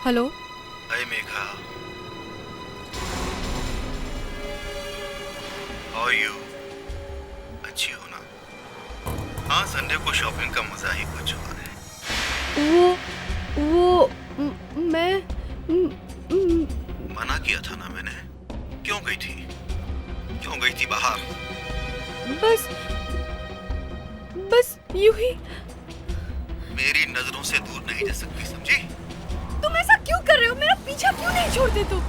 Hello. Hi Megha, how are you? अच्छी हो ना? हाँ, संडे को शॉपिंग का मजा ही कुछ और है। मैं मना किया था ना मैंने। क्यों गई थी? क्यों गई थी बाहर? बस बस यूं ही। मेरी नजरों से दूर नहीं जा सकती, समझी? तुम ऐसा क्यों कर रहे हो? मेरा पीछा क्यों नहीं छोड़ते तुम?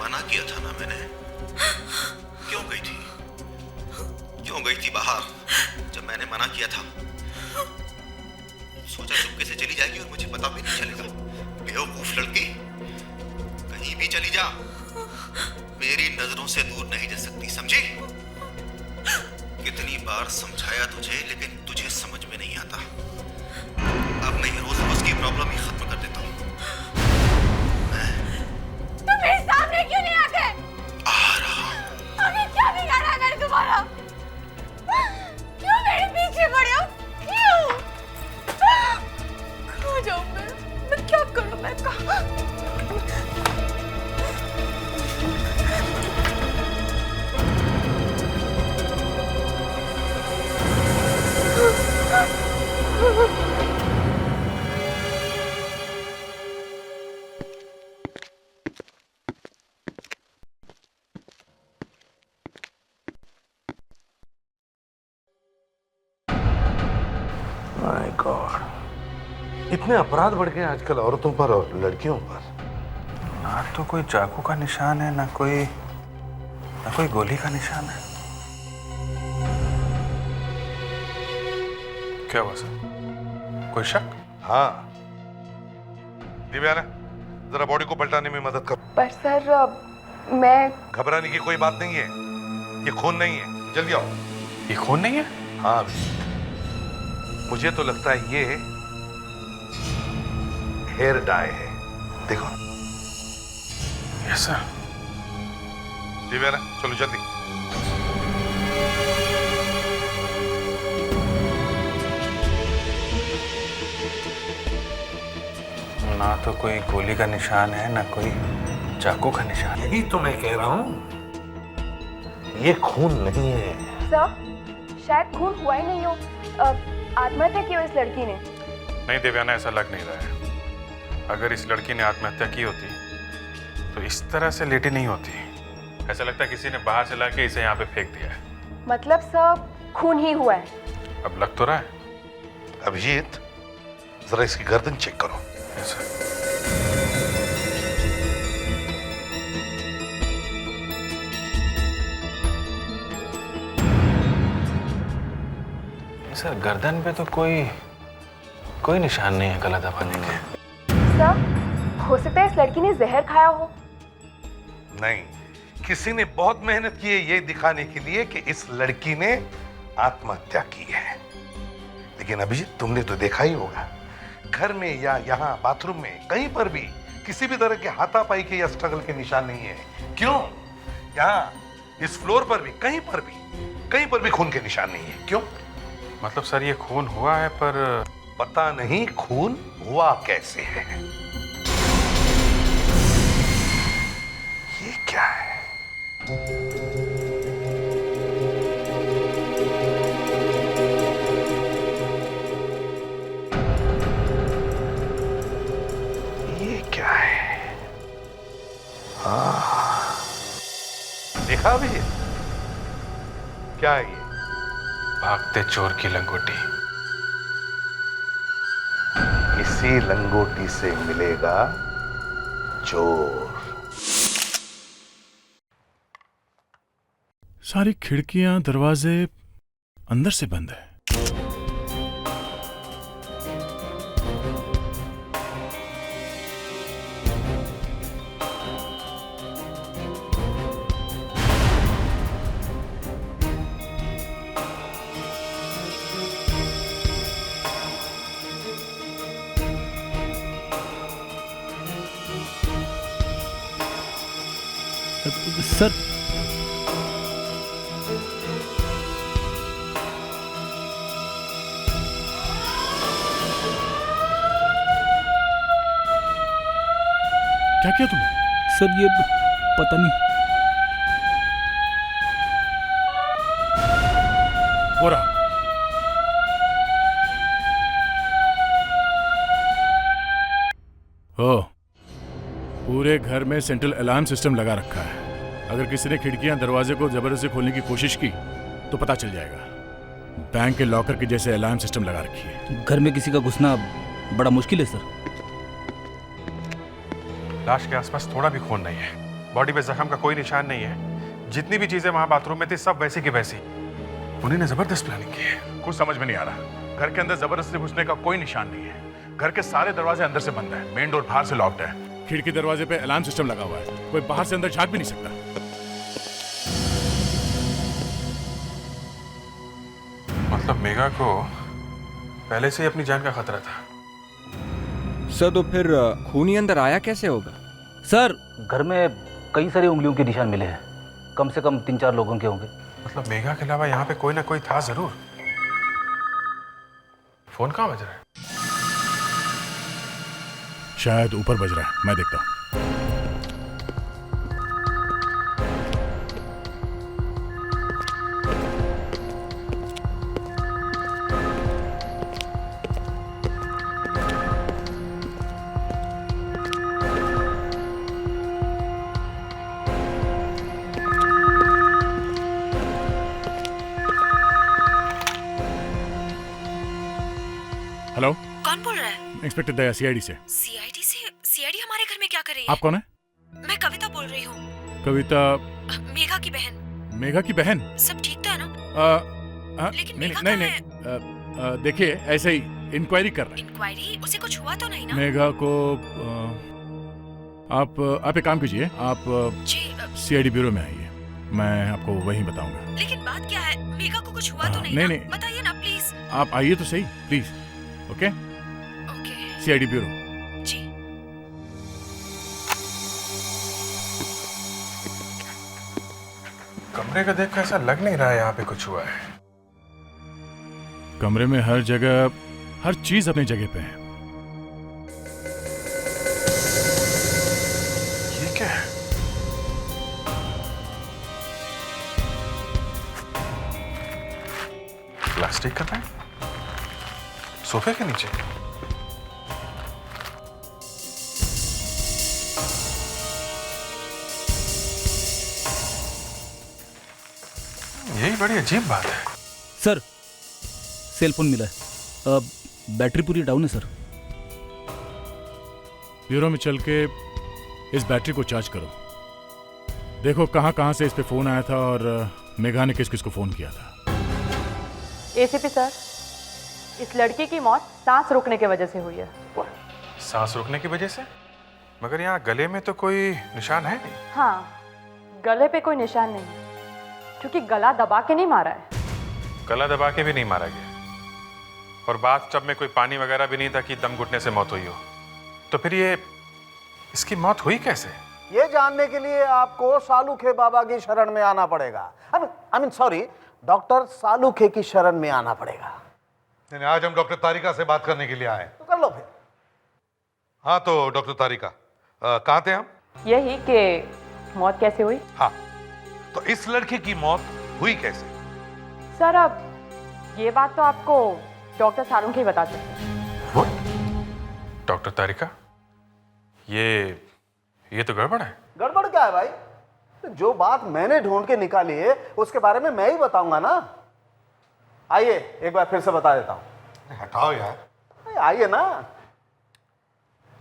मना किया था ना मैंने। क्यों गई थी? क्यों गई थी बाहर जब मैंने मना किया था? सोचा चुपके से चली जाएगी और मुझे पता भी नहीं चलेगा। बेवकूफ लड़की, कहीं भी चली जा, मेरी नजरों से दूर नहीं जा सकती, समझी? कितनी बार समझाया तुझे, लेकिन तुझे समझ में नहीं आता। अब मैं रोज रोज की प्रॉब्लम ही खत्म कर देता हूँ। तुम मेरे सामने क्यों नहीं आते? आ रहा हूँ। अभी क्या बिगाड़ा है मैंने तुम्हारा? क्यों मेरे पीछे पड़े हो? क्यों? कहाँ जाऊँ मैं क्या करूँ? मैं कहाँ? माय गॉड, इतने अपराध बढ़ गए आजकल औरतों पर और लड़कियों पर। ना तो कोई चाकू का निशान है, ना कोई गोली का निशान है। क्या हुआ सर? कोई शक? हाँ, दिव्या, जरा बॉडी को पलटाने में मदद कर। पर सर मैं घबराने की कोई बात नहीं है, ये खून नहीं है। जल्दी आओ। ये खून नहीं है? हाँ, मुझे तो लगता है ये हेयर डाई है। देखो। Yes sir. दिव्या, चलो जल्दी। ना तो कोई गोली का निशान है, ना कोई चाकू का निशान। यही तो मैं कह रहा हूं, ये खून नहीं है। सर शायद खून हुआ ही नहीं हो। आत्महत्या की हो इस लड़की ने। नहीं देवयाना, ऐसा लग नहीं रहा है। अगर इस लड़की ने आत्महत्या की होती तो इस तरह से लेटी नहीं होती। ऐसा लगता है किसी ने बाहर से लाके इसे यहाँ पे फेंक दिया है। मतलब सर खून ही हुआ है। अब लग तो रहा है। अभिजीत, जरा इसकी गर्दन चेक करो। Yes sir. सर गर्दन पे तो कोई निशान नहीं है गला दबाने के। सर हो सकता है इस लड़की ने जहर खाया हो। नहीं, किसी ने बहुत मेहनत की है ये दिखाने के लिए कि इस लड़की ने आत्महत्या की है। लेकिन अभिजीत, तुमने तो देखा ही होगा, घर में या यहाँ बाथरूम में कहीं पर भी किसी भी तरह के हाथापाई के या स्ट्रगल के निशान नहीं है। क्यों? यहाँ इस फ्लोर पर भी कहीं पर भी खून के निशान नहीं है। क्यों? मतलब सर ये खून हुआ है पर पता नहीं खून हुआ कैसे है। ये क्या है? ये क्या है? देखा अभिजीत, क्या है ये? भागते चोर की लंगोटी। इसी लंगोटी से मिलेगा चोर। सारी खिड़कियां दरवाजे अंदर से बंद है। सर, क्या किया तुमने? सर ये पता नहीं। हो रहा। हो, पूरे घर में सेंट्रल अलार्म सिस्टम लगा रखा है। अगर किसी ने खिड़कियां दरवाजे को जबरदस्ती खोलने की कोशिश की तो पता चल जाएगा। बैंक के लॉकर के जैसे अलार्म सिस्टम लगा रखी है। घर में किसी का घुसना बड़ा मुश्किल है सर। लाश के आसपास थोड़ा भी खून नहीं है, बॉडी पे जख्म का कोई निशान नहीं है। जितनी भी चीजें वहां बाथरूम में थी सब वैसी की वैसी। उन्हीं ने जबरदस्त प्लानिंग की है। कुछ समझ में नहीं आ रहा। घर के अंदर जबरदस्ती घुसने का कोई निशान नहीं है। घर के सारे दरवाजे अंदर से बंद है। मेन डोर बाहर से लॉक्ड है। खिड़की दरवाजे पे अलार्म सिस्टम लगा हुआ है। कोई बाहर से अंदर झांक भी नहीं सकता। मतलब मेघा को पहले से ही अपनी जान का खतरा था। सर तो फिर खून ही अंदर आया कैसे होगा? सर घर में कई सारी उंगलियों के निशान मिले हैं, कम से कम 3-4 लोगों के होंगे। मतलब मेघा के अलावा यहाँ पे कोई ना कोई था जरूर। फोन कहाँ बज रहा है? शायद ऊपर बज रहा है, मैं देखता हूँ। हेलो, कौन बोल रहा है? इंस्पेक्टर दया, सीआईडी से। सीआईडी से? सीआईडी हमारे घर में क्या कर रही है? आप कौन है? मैं कविता बोल रही हूँ। कविता? मेघा की बहन। मेघा की बहन? सब ठीक तो है ना? लेकिन नहीं मेघा नहीं कहाँ नहीं, देखिए ऐसे ही इंक्वायरी कर रहे हैं। इंक्वायरी? उसे कुछ हुआ तो नहीं ना? मेघा को आप एक काम कीजिए, आप जी सीआईडी ब्यूरो में आइए, मैं आपको वहीं बताऊंगा। लेकिन बात क्या है? मेघा को कुछ हुआ तो नहीं नहीं, ना? नहीं। बताइए ना प्लीज। आप आइए तो सही please. Okay, okay CID bureau. जी। कमरे का देख कर ऐसा लग नहीं रहा है यहाँ पे कुछ हुआ है। कमरे में हर जगह हर चीज अपनी जगह पे है। ये क्या है? प्लास्टिक का बैग सोफे के नीचे। यही बड़ी अजीब बात है। सर सेल फोन मिला है, बैटरी पूरी डाउन है सर। ब्यूरो में चल के इस बैटरी को चार्ज करो, देखो कहां कहां से इस पे फोन आया था और मेघा ने किस किस को फोन किया था। एसीपी सर, इस लड़की की मौत सांस रुकने की वजह से हुई है। सांस रुकने की वजह से? मगर यहाँ गले में तो कोई निशान है नहीं। हाँ, गले पे कोई निशान नहीं है क्योंकि गला दबा के नहीं मारा है। गला दबा के भी नहीं मारा गया और बाथटब में कोई पानी वगैरह भी नहीं था कि दम घुटने से मौत हुई हो। तो फिर ये इसकी मौत हुई कैसे? ये जानने के लिए आपको सालूखे बाबा की शरण में आना पड़ेगा। आई मीन सॉरी, डॉक्टर सालूखे की शरण में आना पड़ेगा। नहीं, आज हम डॉक्टर तारिका से बात करने के लिए आए। तो कर लो फिर। हाँ तो डॉक्टर तारिका, कहाँ थे हम? यही कि मौत कैसे हुई। हाँ, तो इस लड़के की मौत हुई कैसे? सर अब ये बात तो आपको डॉक्टर सालुंखे ही बता सकते हैं। डॉक्टर तारिका, ये तो गड़बड़ है। गड़बड़ क्या है भाई? जो बात मैंने ढूंढ के निकाली है उसके बारे में मैं ही बताऊंगा ना। आइए एक बार फिर से बता देता हूं। हटाओ यार। आइए ना,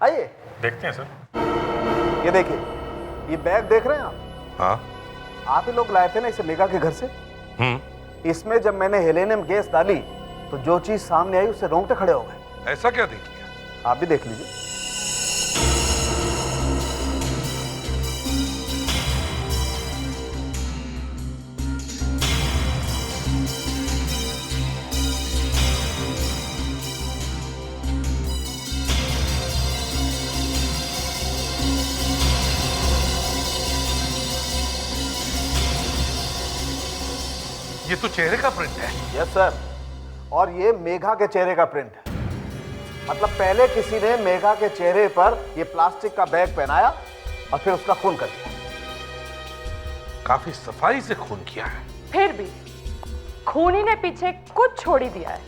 आइए। देखते हैं सर। ये देखिए, ये बैग देख रहे हैं आप? हाँ। आप ही लोग लाए थे ना इसे मेघा के घर से। इसमें जब मैंने हेलेनियम गैस डाली तो जो चीज सामने आई उससे रोंगटे खड़े हो गए। ऐसा क्या देख लिया? आप भी देख लीजिए। ये तो चेहरे का प्रिंट है। यस सर, और ये मेघा के चेहरे का प्रिंट है। मतलब पहले किसी ने मेघा के चेहरे पर ये प्लास्टिक का बैग पहनाया और फिर उसका खून कर दिया। काफी सफाई से खून किया है। फिर भी खूनी ने पीछे कुछ छोड़ ही दिया है।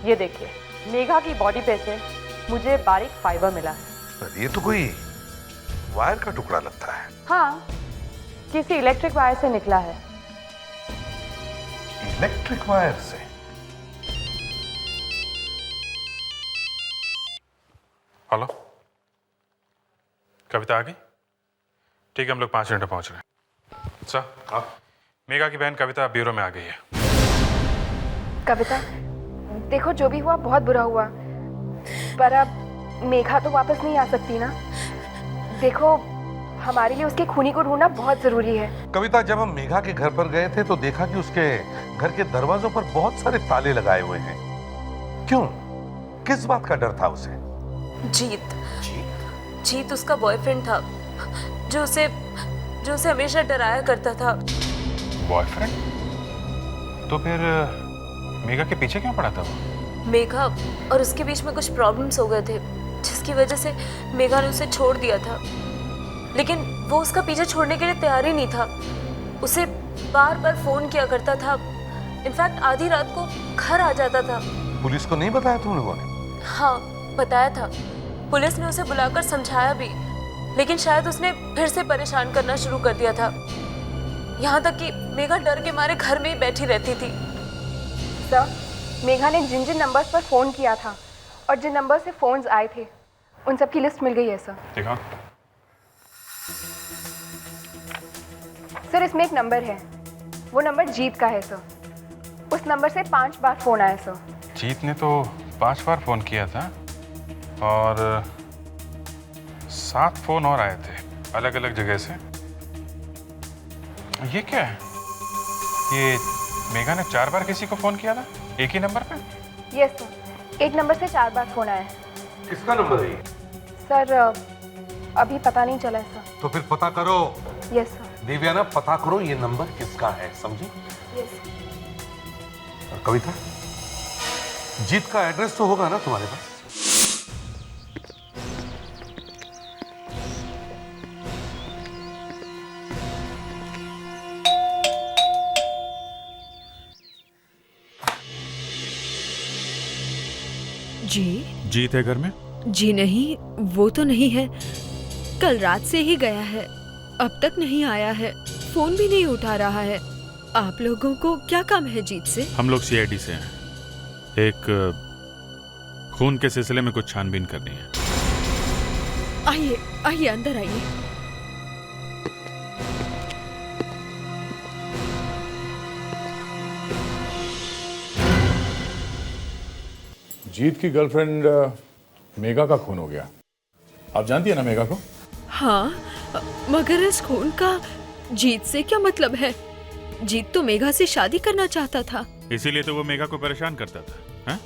ये देखिए, मेघा की बॉडी पे से मुझे बारीक फाइबर मिला है। ये तो कोई वायर का टुकड़ा लगता है। हाँ, किसी इलेक्ट्रिक वायर से निकला है। इलेक्ट्रिक वायर से? हेलो, कविता आ गई? ठीक है, हम लोग 5 मिनट में पहुंच रहे हैं। सर, हाँ, मेघा की बहन कविता ब्यूरो में आ गई है। कविता, देखो जो भी हुआ बहुत बुरा हुआ, पर अब मेघा तो वापस नहीं आ सकती ना। देखो, हमारे लिए उसके खूनी को ढूंढना बहुत जरूरी है। कविता, जब हम मेघा के घर पर गए थे तो देखा कि उसके घर के दरवाजों पर बहुत सारे ताले लगाए हुए हैं। क्यों? किस बात का डर था उसे? जीत उसका बॉयफ्रेंड था जो उसे हमेशा डराया करता था। बॉयफ्रेंड? तो फिर मेघा के पीछे क्यों पड़ा था वो? मेघा और उसके बीच में कुछ प्रॉब्लम्स हो गए थे जिसकी वजह से मेघा ने उसे छोड़ दिया था, लेकिन वो उसका पीछे छोड़ने के लिए तैयार ही नहीं था। उसे बार बार फोन किया करता था, इनफैक्ट आधी रात को घर आ जाता था। पुलिस को नहीं बताया तुम लोगों ने? हाँ, बताया था। पुलिस ने उसे बुलाकर समझाया भी, लेकिन शायद उसने फिर से परेशान करना शुरू कर दिया था। यहाँ तक कि मेघा डर के मारे घर में ही बैठी रहती थी। सर, मेघा ने जिन जिन नंबर्स पर फोन किया था और जिन नंबर से फोन्स आए थे उन सब की लिस्ट मिल गई है सर। देखा? सर, इसमें एक नंबर है, वो नंबर जीत का है सर। उस नंबर से 5 बार फोन आया सर। जीत ने तो 5 बार फोन किया था और 7 फोन और आए थे अलग अलग जगह से। ये क्या है? ये मेघा ने 4 बार किसी को फोन किया था एक ही नंबर पे? यस सर, एक नंबर से 4 बार फोन आया है। किसका नंबर है ये? सर, अभी पता नहीं चला है सर। तो फिर पता करो। Yes sir. देवयाना, पता करो ये नंबर किसका है, समझी? यस। और कविता, जीत का एड्रेस तो होगा ना तुम्हारे पास? जीत है घर में? जी नहीं, वो तो नहीं है। कल रात से ही गया है, अब तक नहीं आया है, फोन भी नहीं उठा रहा है। आप लोगों को क्या काम है जीत से? हम लोग CID से हैं। एक खून के सिलसिले में कुछ छानबीन करनी है। आइए आइए, अंदर आइए। जीत की गर्लफ्रेंड मेघा का खून हो गया। आप जानती है ना मेघा को? हाँ, मगर इस खून का जीत से क्या मतलब है? जीत तो मेघा से शादी करना चाहता था। इसीलिए तो वो मेघा को परेशान करता था। हा?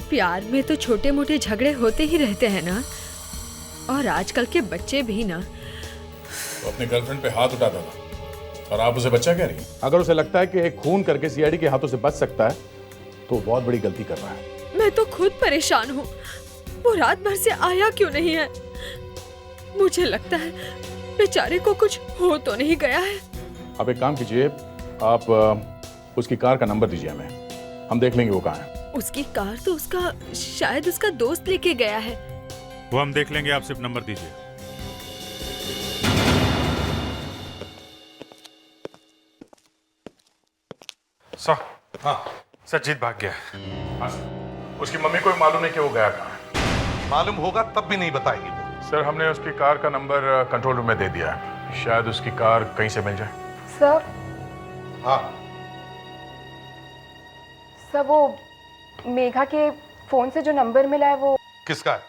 प्यार में तो छोटे मोटे झगड़े होते ही रहते हैं ना, और आजकल के बच्चे भी ना। वो अपने गर्लफ्रेंड पे हाथ उठाता था और आप उसे बच्चा कह रही हैं? अगर उसे लगता है कि एक खून करके CID के हाथों से बच सकता है तो बहुत बड़ी गलती कर रहा है। मैं तो खुद परेशान हूँ, वो रात भर से आया क्यों नहीं है? मुझे लगता है बेचारे को कुछ हो तो नहीं गया है। आप एक काम कीजिए, आप उसकी कार का नंबर दीजिए हमें, हम देख लेंगे वो कहाँ है। उसकी कार तो शायद उसका दोस्त लेके गया है। वो हम देख लेंगे, आप सिर्फ नंबर दीजिए। सर, हाँ सर जीत भाग गया। हाँ सर। उसकी मम्मी को भी मालूम नहीं कि वो गया कहाँ है। मालूम होगा तब भी नहीं बताएगी वो। सर हमने उसकी कार का नंबर कंट्रोल रूम में दे दिया है, शायद उसकी कार कहीं से मिल जाए। सर। हाँ सर, वो मेघा के फोन से जो नंबर मिला है वो किसका है?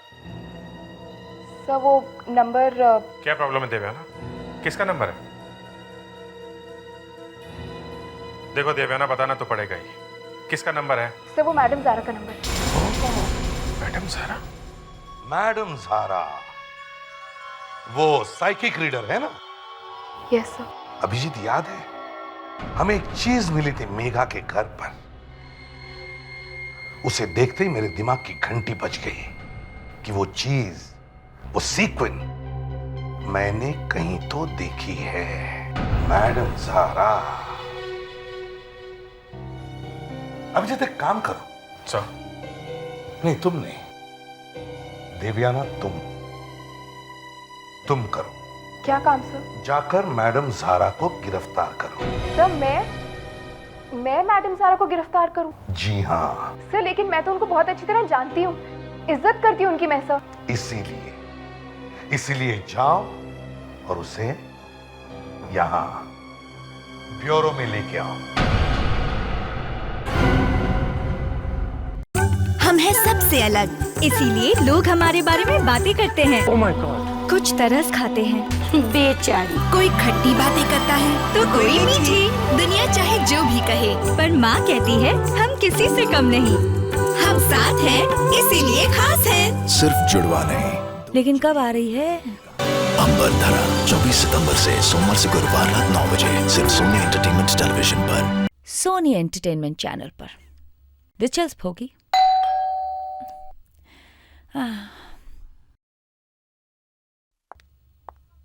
सर वो नंबर क्या प्रॉब्लम है देवयाना? किसका नंबर है? देखो देवयाना, बताना तो पड़ेगा ही। किसका नंबर है? सर वो मैडम ज़ारा का नंबर है। मैडम ज़ारा? मैडम ज़ारा वो साइकिक रीडर है ना? Yes sir. अभिजीत याद है, हमें एक चीज मिली थी मेघा के घर पर। उसे देखते ही मेरे दिमाग की घंटी बज गई कि वो चीज, वो सीक्वेंस मैंने कहीं तो देखी है। मैडम ज़ारा। अभिजीत एक काम करो। सर? नहीं तुम नहीं, देवयाना तुम करो। क्या काम सर? जाकर मैडम ज़ारा को गिरफ्तार करो। सर मैं मैडम ज़ारा को गिरफ्तार करूं? जी हाँ सर, लेकिन मैं तो उनको बहुत अच्छी तरह जानती हूँ, इज्जत करती हूँ उनकी मैं सर। इसीलिए जाओ और उसे यहाँ ब्यूरो में लेके आओ। हम हैं सबसे अलग, इसीलिए लोग हमारे बारे में बातें करते हैं। Oh my God! कुछ तरस खाते हैं बेचारी, कोई खट्टी बातें करता है तो कोई मीठी। दुनिया चाहे जो भी कहे, पर माँ कहती है हम किसी से कम नहीं। हम साथ हैं, इसीलिए खास हैं। सिर्फ जुड़वा नहीं। लेकिन कब आ रही है? अंबर धरा 24 सितंबर से सोमवार से गुरुवार रात 9 बजे सिर्फ सोनी एंटरटेनमेंट टेलीविजन पर, सोनी एंटरटेनमेंट चैनल पर। दिलचस्प होगी।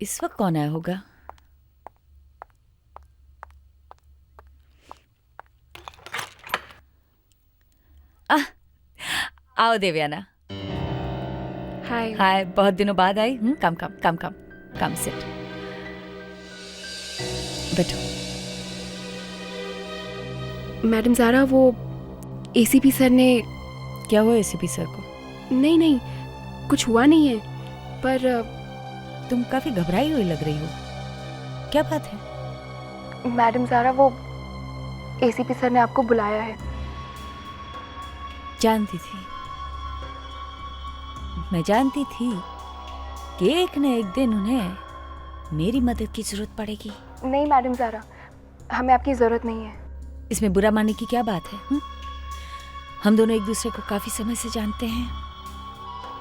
इस वक्त कौन आया होगा? आओ देवयाना। हाय। हाय, बहुत दिनों बाद आई। कम सिट, बैठो। मैडम ज़ारा, वो एसीपी सर ने। क्या हुआ एसीपी सर को? नहीं, कुछ हुआ नहीं है, पर तुम काफी घबराई हुई लग रही हो, क्या बात है? मैडम ज़ारा, वो एसीपी सर ने आपको बुलाया है। जानती थी, मैं जानती थी कि एक न एक दिन उन्हें मेरी मदद की जरूरत पड़ेगी। नहीं मैडम ज़ारा, हमें आपकी जरूरत नहीं है। इसमें बुरा मानने की क्या बात है? हम दोनों एक दूसरे को काफी समय से जानते हैं।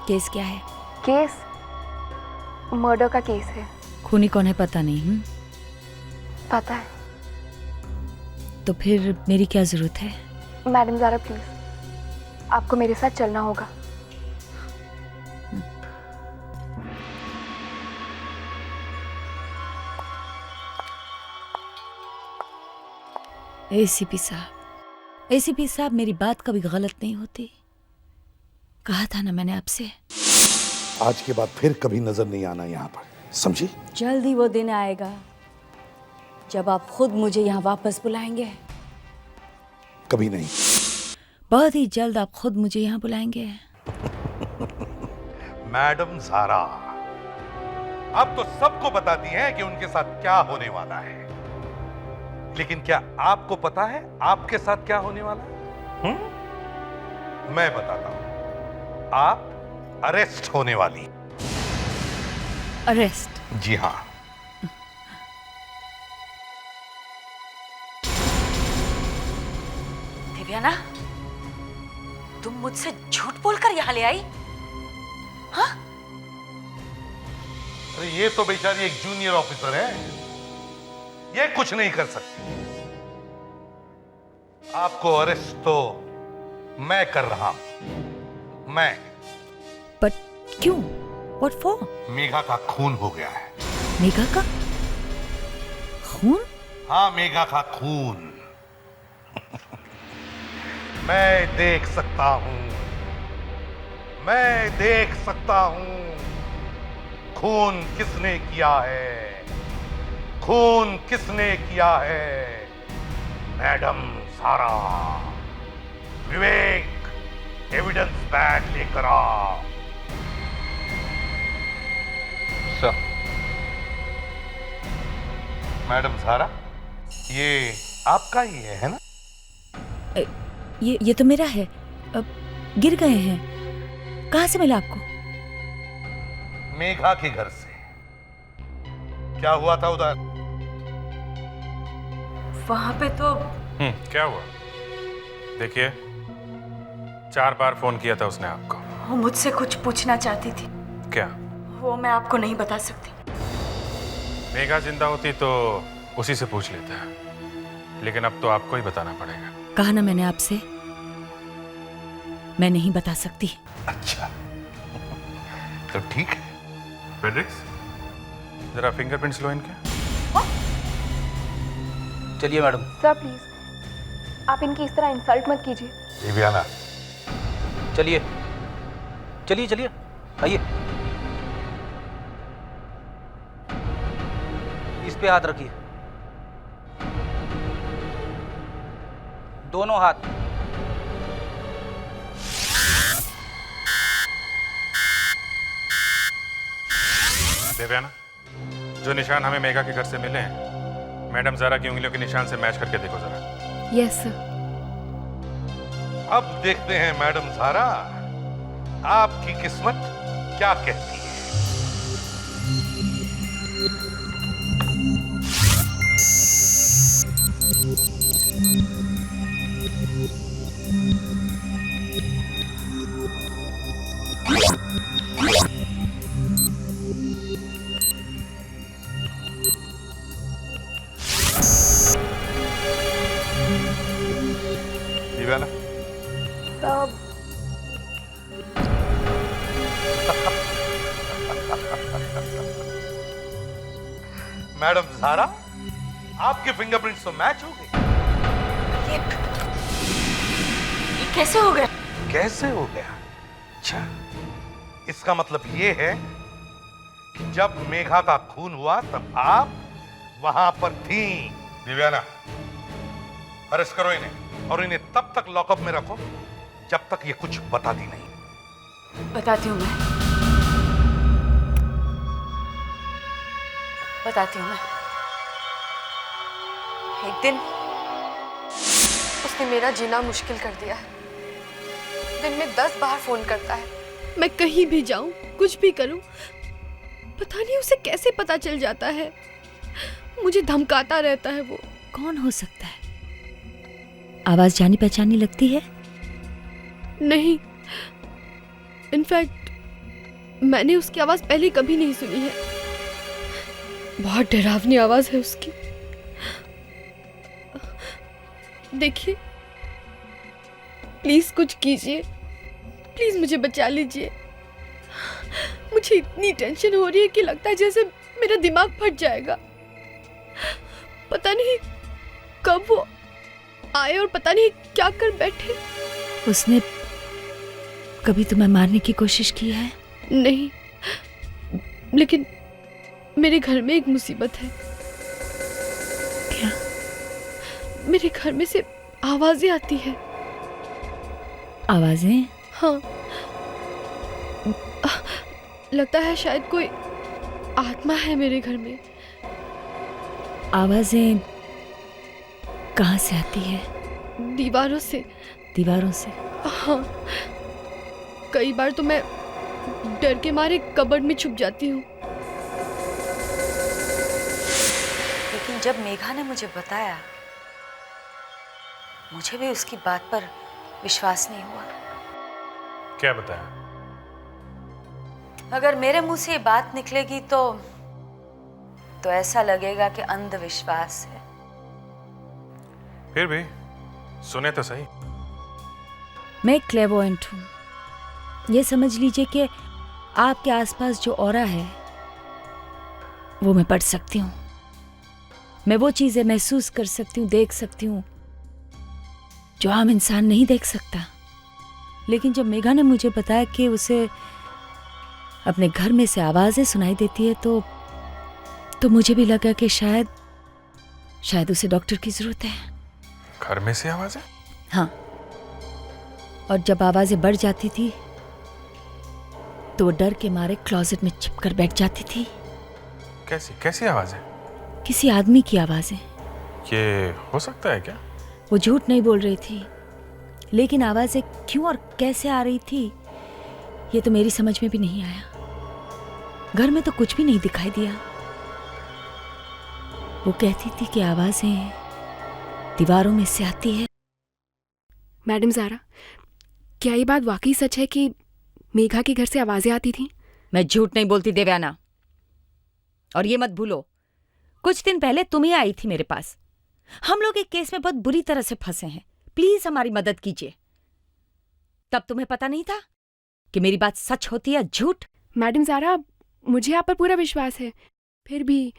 केस क्या है? केस मर्डर का केस है। खूनी कौन है पता नहीं? पता है। तो फिर मेरी क्या जरूरत है? मैडम ज़ारा प्लीज, आपको मेरे साथ चलना होगा। एसीपी साहब, मेरी बात कभी गलत नहीं होती। कहा था ना मैंने आपसे। आज के बाद फिर कभी नजर नहीं आना यहाँ पर, समझी? जल्द ही वो दिन आएगा जब आप खुद मुझे यहाँ वापस बुलाएंगे। कभी नहीं। बहुत ही जल्द आप खुद मुझे यहाँ बुलाएंगे। मैडम ज़ारा, अब तो सबको बताती हैं कि उनके साथ क्या होने वाला है, लेकिन क्या आपको पता है आपके साथ क्या होने वाला है? मैं बताता हूं। आप अरेस्ट होने वाली। अरेस्ट? जी हाँ। देवयाना, तुम मुझसे झूठ बोलकर यहाँ ले आई? हाँ? अरे ये तो बेचारी एक जूनियर ऑफिसर है, ये कुछ नहीं कर सकती। आपको अरेस्ट तो मैं कर रहा हूं। मैं। पर क्यों? What for? मेघा का खून हो गया है। मेघा का खून? हाँ, मेघा का खून। मैं देख सकता हूं, मैं देख सकता हूं खून किसने किया है, खून किसने किया है। मैडम सारा, विवेक, एविडेंस बैग लेकर आओ। सर। मैडम सारा, ये आपका ही है ना? ये तो मेरा है। अब गिर गए हैं। कहाँ से मिला आपको? मेघा के घर से। क्या हुआ था उधर? वहां पे तो क्या हुआ? देखिए, 4 बार फोन किया था उसने आपको। वो मुझसे कुछ पूछना चाहती थी। क्या? वो मैं आपको नहीं बता सकती। मेघा जिंदा होती तो उसी से पूछ लेता है, लेकिन अब तो आपको ही बताना पड़ेगा। कहा ना मैंने आपसे, मैं नहीं बता सकती। अच्छा, तो ठीक है। फ्रेडरिक्स, जरा फिंगरप्रिंट्स लो इनके। चलिए मैडम। सर प्लीज, आप इनकी इस तरह इंसल्ट मत कीजिए। दिव्याना, चलिए चलिए चलिए, आइए। इस पे हाथ रखिए, दोनों हाथ। देवयाना, जो निशान हमें मेघा के घर से मिले हैं, मैडम ज़ारा की उंगलियों के निशान से मैच करके देखो जरा। Yes sir. अब देखते हैं मैडम ज़ारा, आपकी किस्मत क्या कहती है। दिव्याना, मैडम ज़ारा, आपके फिंगरप्रिंट्स तो मैच हो गए। ये कैसे हो गया? कैसे हो गया? अच्छा, इसका मतलब ये है कि जब मेघा का खून हुआ तब आप वहां पर थी। दिव्याना, अरेस्ट करो इन्हें और इन्हें तब तक लॉकअप में रखो जब तक ये कुछ बताती नहीं। बताती हूँ मैं, बताती हूँ मैं। एक दिन उसने मेरा जीना मुश्किल कर दिया है। दिन में 10 बार फोन करता है। मैं कहीं भी जाऊं, कुछ भी करूं, पता नहीं उसे कैसे पता चल जाता है। मुझे धमकाता रहता है वो। कौन हो सकता है? आवाज जानी पहचानी लगती है? नहीं, इनफैक्ट मैंने उसकी आवाज पहले कभी नहीं सुनी है। बहुत डरावनी आवाज है उसकी। देखिए, प्लीज कुछ कीजिए, प्लीज मुझे बचा लीजिए। मुझे इतनी टेंशन हो रही है कि लगता है जैसे मेरा दिमाग फट जाएगा। पता नहीं कब वो आए और पता नहीं क्या कर बैठे। उसने कभी तुम्हें मारने की कोशिश की है? नहीं, लेकिन मेरे घर में एक मुसीबत है। क्या? मेरे घर में से आवाजें आती हैं। आवाजें? हाँ, लगता है शायद कोई आत्मा है मेरे घर में। आवाजें कहाँ से आती है? दीवारों से। दीवारों से? हाँ, कई बार तो मैं डर के मारे कबर्ड में छुप जाती हूँ। लेकिन जब मेघा ने मुझे बताया, मुझे भी उसकी बात पर विश्वास नहीं हुआ। क्या बताया? अगर मेरे मुंह से ये बात निकलेगी तो ऐसा लगेगा कि अंधविश्वास है। फिर भी सुने तो सही। मैं क्लेवोएंट हूँ। ये समझ लीजिए कि आपके आसपास जो ऑरा है वो मैं पढ़ सकती हूँ। मैं वो चीजें महसूस कर सकती हूँ, देख सकती हूँ जो आम इंसान नहीं देख सकता। लेकिन जब मेघा ने मुझे बताया कि उसे अपने घर में से आवाजें सुनाई देती है तो मुझे भी लगा कि शायद उसे डॉक्टर की जरूरत है। घर में से आवाजें? हाँ, और जब आवाजें बढ़ जाती थी तो वो डर के मारे क्लोजेट में छिपकर बैठ जाती थी। कैसी आवाजें? किसी आदमी की आवाजें। ये हो सकता है क्या? वो झूठ नहीं बोल रही थी, लेकिन आवाजें क्यों और कैसे आ रही थी ये तो मेरी समझ में भी नहीं आया। घर में तो कुछ भी नहीं दिखाई दिया। वो कहती थी कि आवाजें दीवारों में से आती है। मैडम ज़ारा, क्या ये बात वाकई सच है कि मेघा के घर से आवाजें आती थी? मैं झूठ नहीं बोलती देवयाना, और ये मत भूलो कुछ दिन पहले तुम ही आई थी मेरे पास। हम लोग एक केस में बहुत बुरी तरह से फंसे हैं, प्लीज हमारी मदद कीजिए। तब तुम्हें पता नहीं था कि मेरी बात सच होती है झूठ? मैडम ज़ारा, मुझे आप पर पूरा विश्वास है, फिर भी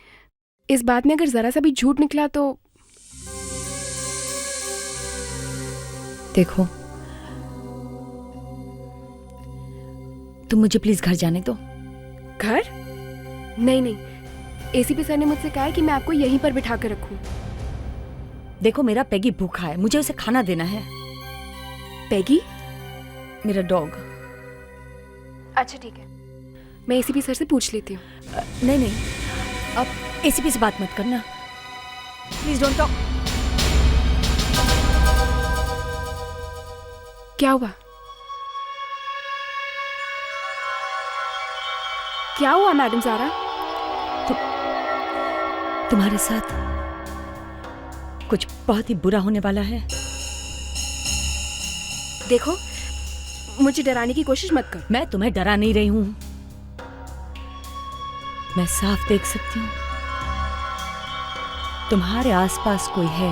इस बात में अगर जरा सा भी झूठ निकला तो। देखो, तुम मुझे प्लीज घर जाने दो। घर? नहीं, एसीपी सर ने मुझसे कहा है कि मैं आपको यहीं पर बिठा कर रखूं। देखो, मेरा पेगी भूखा है, मुझे उसे खाना देना है। पेगी? मेरा डॉग। अच्छा ठीक है, मैं एसीपी सर से पूछ लेती हूँ। नहीं, अब एसीपी से बात मत करना, प्लीज डोंट टॉक। क्या हुआ? क्या हुआ मैडम ज़ारा? तुम्हारे साथ कुछ बहुत ही बुरा होने वाला है। देखो, मुझे डराने की कोशिश मत कर। मैं तुम्हें डरा नहीं रही हूं, मैं साफ देख सकती हूं तुम्हारे आसपास कोई है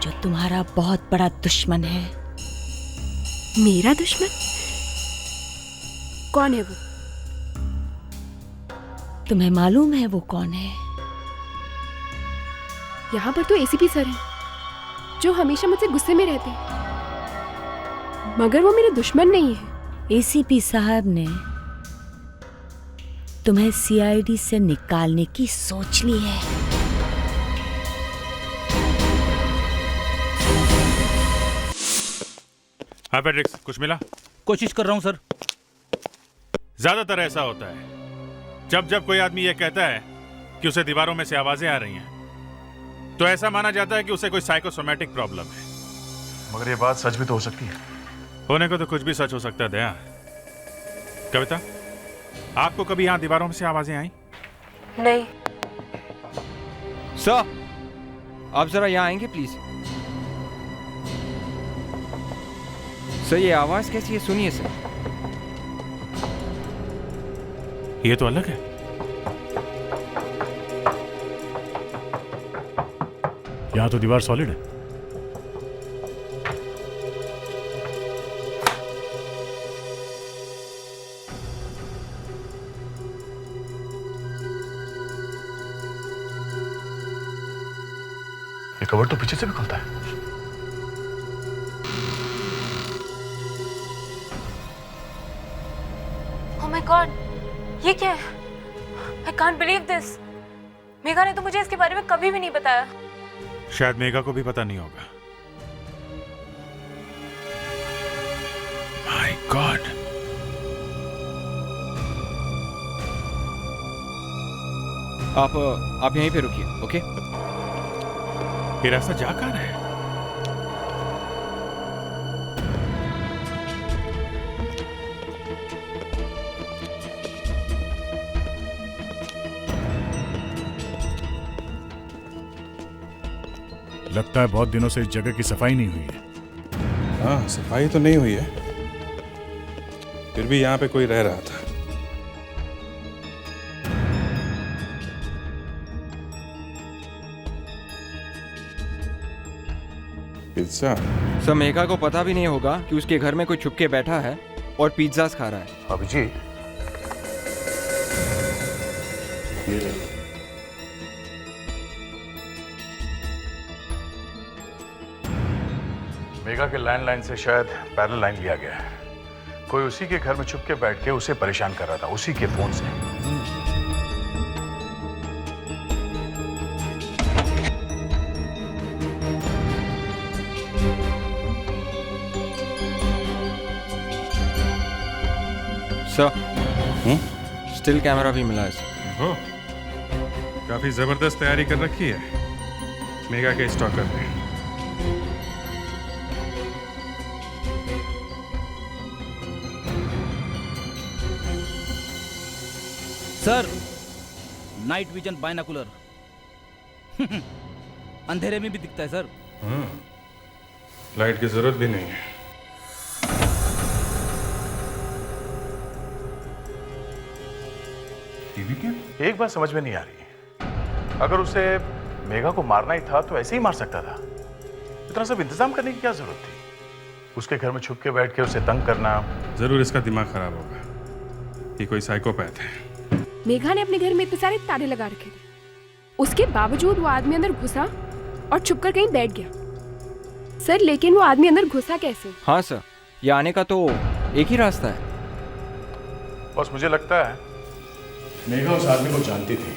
जो तुम्हारा बहुत बड़ा दुश्मन है। मेरा दुश्मन? कौन है वो? तुम्हें मालूम है वो कौन है? यहाँ पर तो एसीपी सर हैं, जो हमेशा मुझसे गुस्से में रहते हैं, मगर वो मेरे दुश्मन नहीं है। एसीपी साहब ने तुम्हें सीआईडी से निकालने की सोच ली है। हाँ पैट्रिक्स, कुछ मिला? कोशिश कर रहा हूँ सर। ज्यादातर ऐसा होता है जब कोई आदमी ये कहता है कि उसे दीवारों में से आवाजें आ रही हैं, तो ऐसा माना जाता है कि उसे कोई साइकोसोमैटिक प्रॉब्लम है। मगर ये बात सच भी तो हो सकती है। होने को तो कुछ भी सच हो सकता है दया। कविता, आपको कभी यहाँ दीवारों में से आवाजें आई? नहीं। सर, आप जरा यहाँ आएंगे प्लीज। सर, ये आवाज कैसी है? सुनिए सर। ये तो अलग है। यहाँ तो दीवार सॉलिड है। ये कवर तो पीछे से भी खुलता है। ओह माय गॉड, ये क्या है? I can't believe this. Megha ने तो मुझे इसके बारे में कभी भी नहीं बताया। शायद मेघा को भी पता नहीं होगा। माय गॉड, आप यहीं पे रुकिए, ओके? ये रास्ता जा कहाँ है? लगता है बहुत दिनों से इस जगह की सफाई नहीं हुई है। हाँ, सफाई तो नहीं हुई है, फिर भी यहाँ पे कोई रह रहा था। पिज्जा? सर मेघा को पता भी नहीं होगा कि उसके घर में कोई छुप के बैठा है और पिज्जास खा रहा है। अभिजीत, ये मेघा के लैंडलाइन से शायद पैरेलल लाइन लिया गया है। कोई उसी के घर में छुप के बैठ के उसे परेशान कर रहा था, उसी के फोन से। सर स्टिल कैमरा भी मिला है सर। हो, काफी जबरदस्त तैयारी कर रखी है मेघा के स्टॉकर ने। सर नाइट विजन बाइनोकुलर अंधेरे में भी दिखता है सर। लाइट की जरूरत भी नहीं है। टीवी के एक बात समझ में नहीं आ रही। अगर उसे मेघा को मारना ही था तो ऐसे ही मार सकता था। इतना सब इंतजाम करने की क्या जरूरत थी? उसके घर में छुप के बैठ के उसे तंग करना। जरूर इसका दिमाग खराब होगा। ये कोई साइकोपैथ है। मेघा ने अपने घर में इतने सारे ताले लगा रखे थे, उसके बावजूद वो आदमी अंदर घुसा और छुपकर कहीं बैठ गया। सर लेकिन वो आदमी अंदर घुसा कैसे? हाँ सर, ये आने का तो एक ही रास्ता है। बस मुझे लगता है मेघा उस आदमी को जानती थी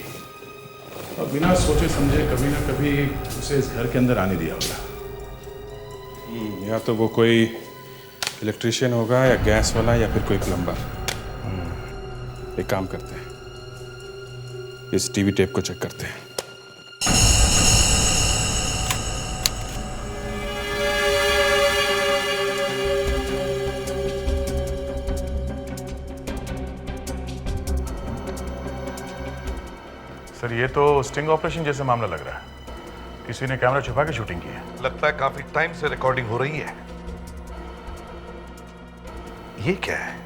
और बिना सोचे समझे कभी ना कभी उसे इस घर के अंदर आने दिया होगा। या तो वो कोई इलेक्ट्रिशियन होगा या गैस वाला या फिर कोई प्लम्बर। एक काम करते हैं, इस टीवी टेप को चेक करते हैं। सर ये तो स्टिंग ऑपरेशन जैसा मामला लग रहा है। किसी ने कैमरा छुपा के शूटिंग की है। लगता है काफी टाइम से रिकॉर्डिंग हो रही है। ये क्या है?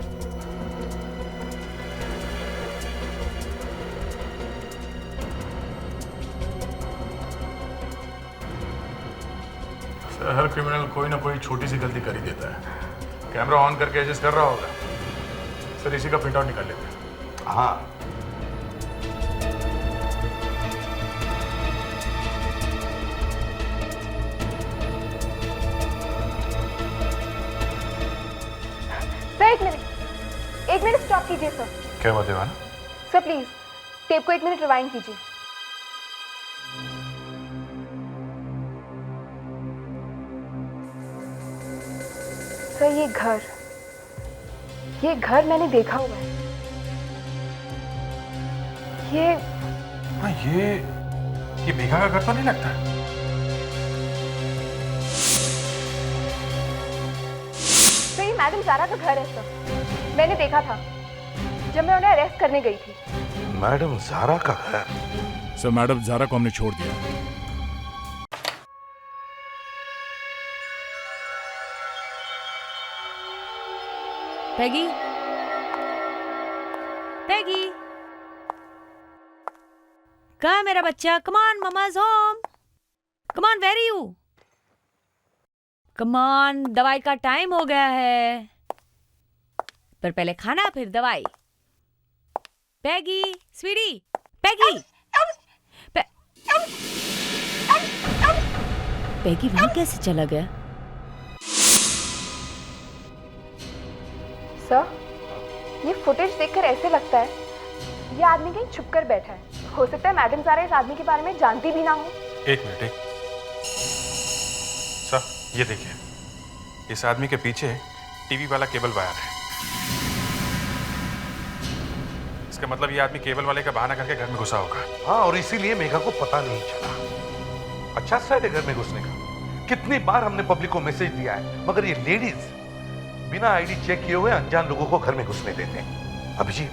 सर हर क्रिमिनल कोई ना कोई छोटी सी गलती कर ही देता है। कैमरा ऑन करके एडजस्ट कर रहा होगा। सर इसी का प्रिंट आउट निकाल लेते हैं। हाँ एक मिनट स्टॉप कीजिए सर। क्या बात है वाना? सर प्लीज टेप को 1 मिनट रिवाइंड कीजिए। सर ये घर मैंने देखा हुआ है। ये मेघा का घर तो नहीं लगता है। तो ये मैडम ज़ारा का घर है सर। मैंने देखा था जब मैं उन्हें अरेस्ट करने गई थी। मैडम ज़ारा का घर? सर मैडम ज़ारा को हमने छोड़ दिया। पैगी, पैगी, कहाँ मेरा बच्चा? Come on, mama's home. Come on, where you? Come on, दवाई का टाइम हो गया है। पर पहले खाना फिर दवाई। पैगी, स्वीटी, पैगी। पैगी वहां कैसे चला गया? सर ये फुटेज देखकर ऐसे लगता है ये आदमी कहीं छुपकर बैठा है। हो सकता है मैडम ज़ारा इस आदमी के बारे में जानती भी ना हो। एक मिनट। सर ये देखिए, इस आदमी के पीछे टीवी वाला केबल वायर है। इसका मतलब ये आदमी केबल वाले का बहाना करके घर में घुसा होगा। हाँ, और इसीलिए मेघा को पता नहीं चला। अच्छा साइड है घर में घुसने का। कितनी बार हमने पब्लिक को मैसेज दिया है, मगर ये लेडीज बिना आईडी चेक किए हुए अनजान लोगों को घर में घुसने देते हैं। अभिजीत,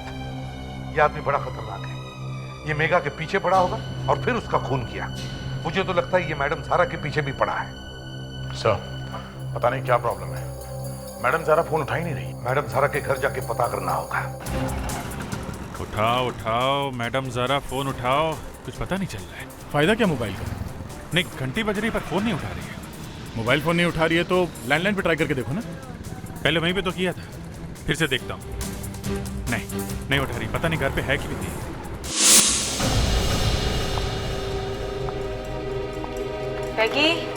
ये आदमी बड़ा खतरनाक है। ये मेघा के पीछे पड़ा होगा और फिर उसका खून किया। मुझे तो लगता है ये मैडम ज़ारा के पीछे भी पड़ा है। सर पता नहीं क्या प्रॉब्लम है, मैडम ज़ारा फोन उठा ही नहीं रही। मैडम ज़ारा के घर जाके पता करना होगा। उठाओ उठाओ मैडम ज़ारा, फोन उठाओ। कुछ पता नहीं चल रहा है। फायदा क्या मोबाइल का? नहीं, घंटी बज रही पर फोन नहीं उठा रही है। मोबाइल फोन नहीं उठा रही है तो लैंडलाइन पे ट्राई करके देखो ना। पहले वहीं पे तो किया था, फिर से देखता हूँ। नहीं उठा रही, पता नहीं घर पे है कि नहीं। पैगी,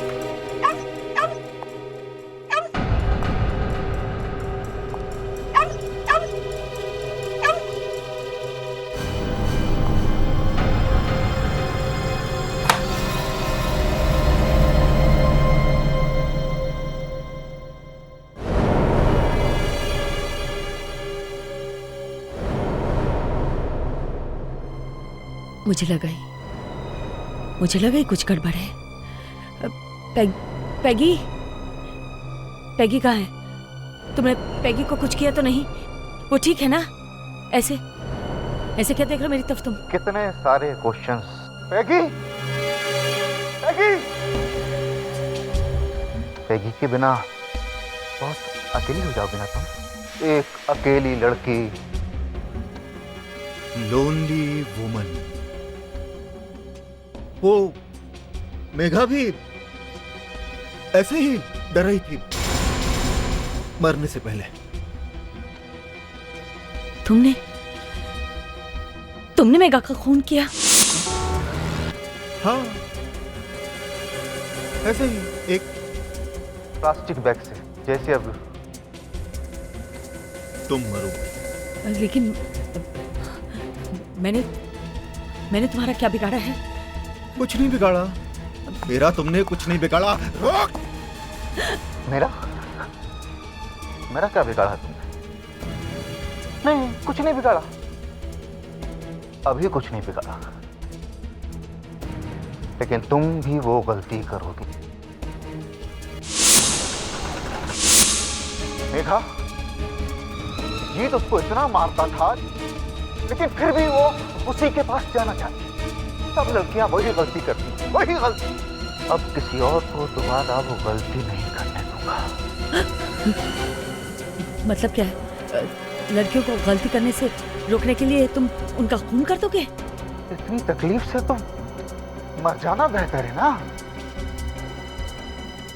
मुझे लगा ही कुछ गड़बड़ है। पैगी कहाँ है? तुमने पैगी को कुछ किया तो नहीं? वो ठीक है ना? ऐसे क्या देख रहे हो मेरी तरफ तुम? कितने सारे क्वेश्चंस। पैगी के बिना बहुत अकेली हो जाओगे ना तुम। एक अकेली लड़की, लोनली वुमन। वो मेघा भी ऐसे ही डर रही थी मरने से पहले। तुमने मेघा का खून किया? हाँ, ऐसे ही एक प्लास्टिक बैग से, जैसे अब तुम मरो। लेकिन मैंने तुम्हारा क्या बिगाड़ा है? कुछ नहीं बिगाड़ा। मेरा तुमने कुछ नहीं बिगाड़ा। रोक! मेरा क्या बिगाड़ा तुमने? नहीं, कुछ नहीं बिगाड़ा। अभी कुछ नहीं बिगाड़ा। लेकिन तुम भी वो गलती करोगी। मेघा, जीत उसको इतना मारता था, लेकिन फिर भी वो उसी के पास जाना चाहती। सब लड़कियां वही गलती करती, वही गलती। अब किसी और को दोबारा वो गलती नहीं करने दूंगा। मतलब क्या है? लड़कियों को गलती करने से रोकने के लिए तुम उनका खून कर दोगे? इतनी तकलीफ से तो मर जाना बेहतर है ना।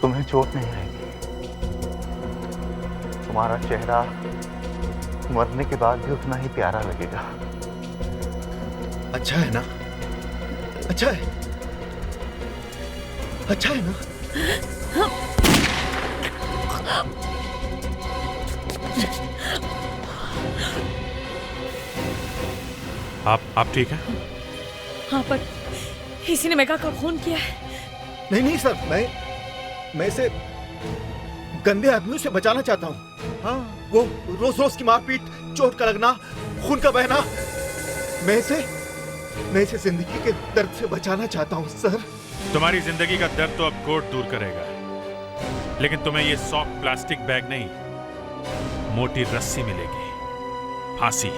तुम्हें चोट नहीं रहेगी। तुम्हारा चेहरा मरने के बाद भी उतना ही प्यारा लगेगा। अच्छा है ना? अच्छा है ना? आप ठीक है? हाँ, पर इसी ने मेघा का खून किया है। नहीं सर, मैं इसे गंदे आदमियों से बचाना चाहता हूँ। हाँ, वो रोज की मारपीट, चोट का लगना, खून का बहना, मैं इसे जिंदगी के दर्द से बचाना चाहता हूँ सर। तुम्हारी जिंदगी का दर्द तो अब कोर्ट दूर करेगा, लेकिन तुम्हें ये सॉफ्ट प्लास्टिक बैग नहीं, मोटी रस्सी मिलेगी, फांसी।